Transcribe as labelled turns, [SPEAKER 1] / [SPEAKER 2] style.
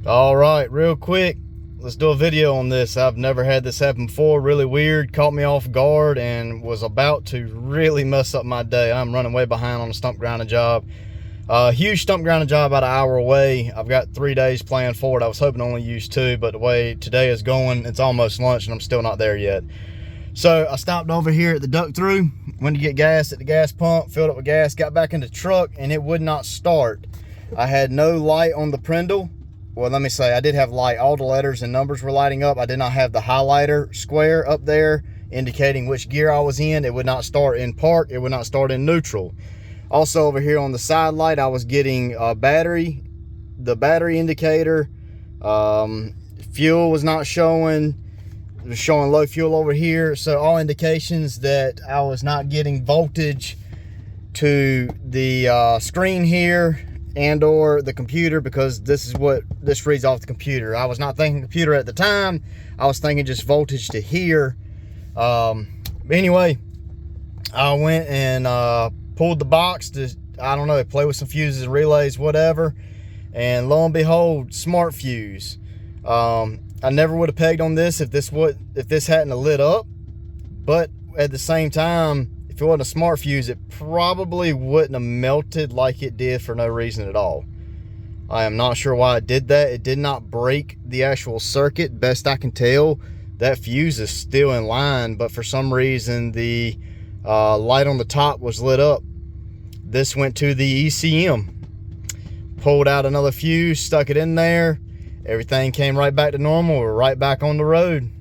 [SPEAKER 1] All right, real quick, let's do a video on this. I've never had this happen before. Really weird, caught me off guard and was about to really mess up my day. I'm running way behind on a stump grinding job. Huge stump grinding job about an hour away. I've got 3 days planned for it. I was hoping to only use 2, but the way today is going, it's almost lunch and I'm still not there yet. So I stopped over here at the duck through, went to get gas at the gas pump, filled up with gas, got back in the truck, and it would not start. I had no light on the prindle. Well, let me say, I did have light. All the letters and numbers were lighting up. I did not have the highlighter square up there indicating which gear I was in. It would not start in park. It would not start in neutral. Also over here on the side light, I was getting the battery indicator. Fuel was not showing. It was showing low fuel over here. So all indications that I was not getting voltage to the screen here and or the computer, because this is what this reads off the computer. I was not thinking computer at the time. I was thinking just voltage to here. Anyway, I went and pulled the box to, I don't know, play with some fuses and relays, whatever, and lo and behold, smart fuse. I never would have pegged on this if this hadn't lit up, but at the same time, if it wasn't a smart fuse, it probably wouldn't have melted like it did for no reason at all. I am not sure why it did that. It did not break the actual circuit. Best I can tell, that fuse is still in line, but for some reason the light on the top was lit up. This went to the ECM. Pulled out another fuse, stuck it in there. Everything came right back to normal. We're right back on the road.